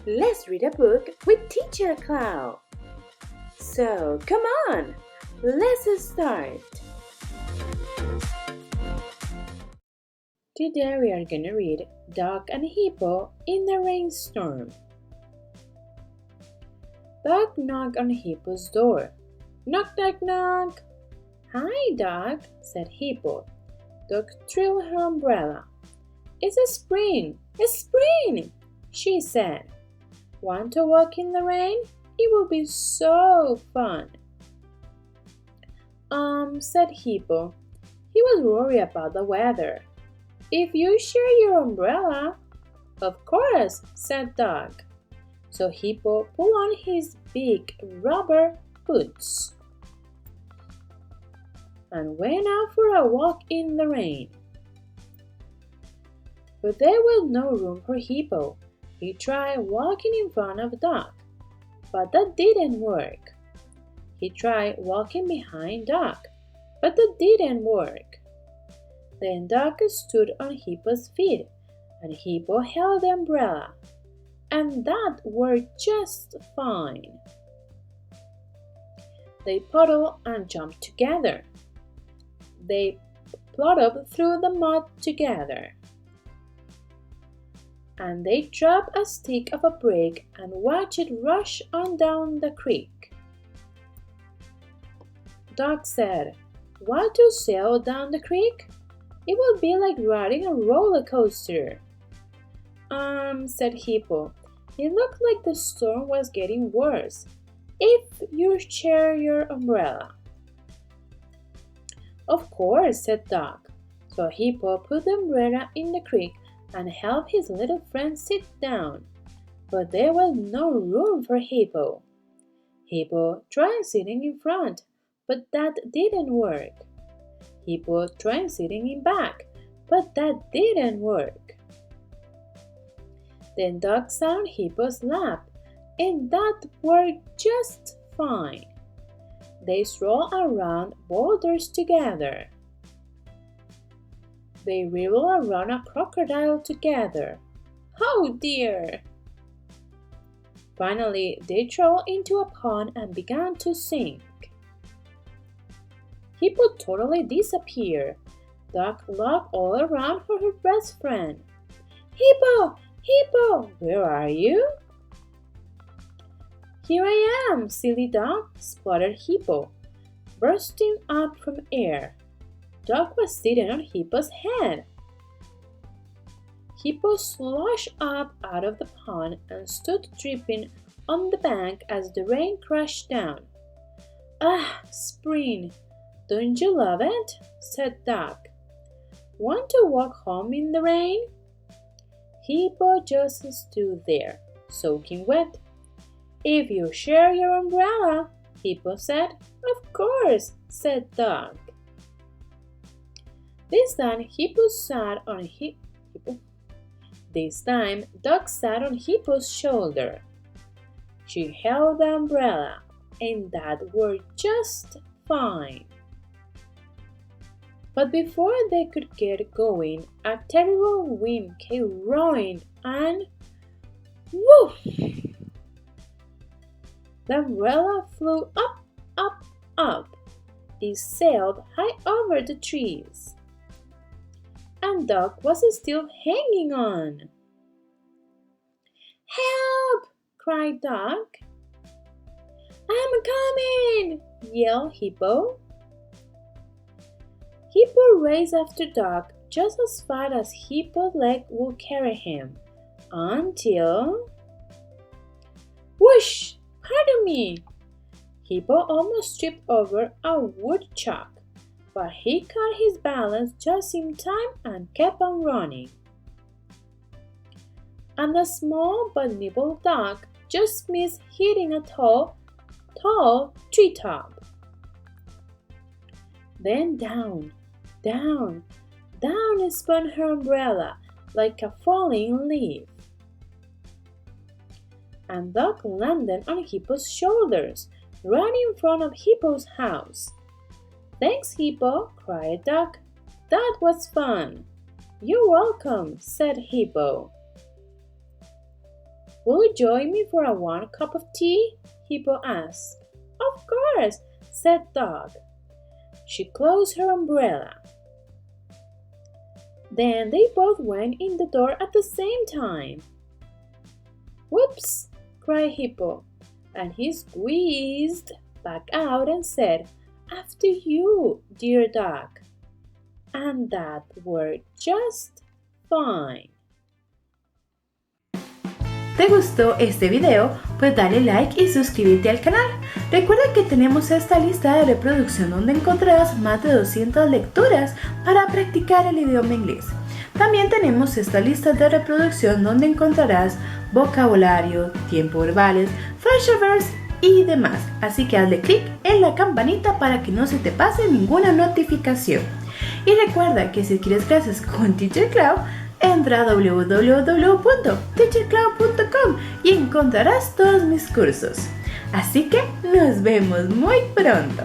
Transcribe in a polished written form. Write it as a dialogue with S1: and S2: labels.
S1: Let's read a book with Teacher Clau. So, come on, let's start. Today we are going to read Duck and Hippo in the Rainstorm. Duck knocked on Hippo's door. Knock, knock, knock. Hi, Duck, said Hippo. Duck threw her umbrella. It's a spring, she said. Want to walk in the rain? It will be so fun. Said Hippo. He was worried about the weather. If you share your umbrella. Of course, said Duck. So Hippo pulled on his big rubber boots and went out for a walk in the rain. But there was no room for Hippo. He tried walking in front of Duck, but that didn't work. He tried walking behind Duck, but that didn't work. Then Duck stood on Hippo's feet, and Hippo held the umbrella, and that worked just fine. They paddled and jumped together. They plodded through the mud together. And they dropped a stick of a brick and watched it rush on down the creek. Duck said, "Want to sail down the creek? It will be like riding a roller coaster." Said Hippo. It looked like the storm was getting worse. If you share your umbrella. Of course, said Duck. So Hippo put the umbrella in the creek and helped his little friend sit down. But there was no room for Hippo. Hippo tried sitting in front, but that didn't work. Hippo tried sitting in back, but that didn't work. Then Duck sat on Hippo's lap, and that worked just fine. They strolled around boulders together. They wriggled around a crocodile together. Oh dear! Finally, they trod into a pond and began to sink. Hippo totally disappeared. Duck looked all around for her best friend. Hippo! Hippo! Where are you? Here I am, silly Duck, spluttered Hippo, bursting up from air. Duck was sitting on Hippo's head. Hippo sloshed up out of the pond and stood dripping on the bank as the rain crashed down. Ah, spring! Don't you love it? Said Duck. Want to walk home in the rain? Hippo just stood there, soaking wet. If you share your umbrella, Hippo said. Of course, said Duck. This time Duck sat on Hippo's shoulder. She held the umbrella, and that worked just fine. But before they could get going, a terrible wind came roaring and woof! The umbrella flew up, up, up. It sailed high over the trees. And Duck was still hanging on. Help! Cried Duck. I'm coming! Yelled Hippo. Hippo raced after Duck just as fast as Hippo's leg would carry him, until... Whoosh! Pardon me! Hippo almost tripped over a woodchuck, but he caught his balance just in time and kept on running. And the small but nimble Duck just missed hitting a tall treetop. Then down, down, down spun her umbrella like a falling leaf. And Duck landed on Hippo's shoulders, right in front of Hippo's house. Thanks, Hippo, cried Duck. That was fun. You're welcome, said Hippo. Will you join me for a warm cup of tea? Hippo asked. Of course, said Duck. She closed her umbrella. Then they both went in the door at the same time. Whoops! Cried Hippo, and he squeezed back out and said, After you, dear Duck. And that worked just fine.
S2: ¿Te gustó este video? Pues dale like y suscríbete al canal. Recuerda que tenemos esta lista de reproducción donde encontrarás más de 200 lecturas para practicar el idioma inglés. También tenemos esta lista de reproducción donde encontrarás vocabulario, tiempos verbales, flashovers y demás. Así que hazle clic en la campanita para que no se te pase ninguna notificación. Y recuerda que si quieres clases con Teacher Clau, entra a www.teacherclau.com y encontrarás todos mis cursos. Así que nos vemos muy pronto.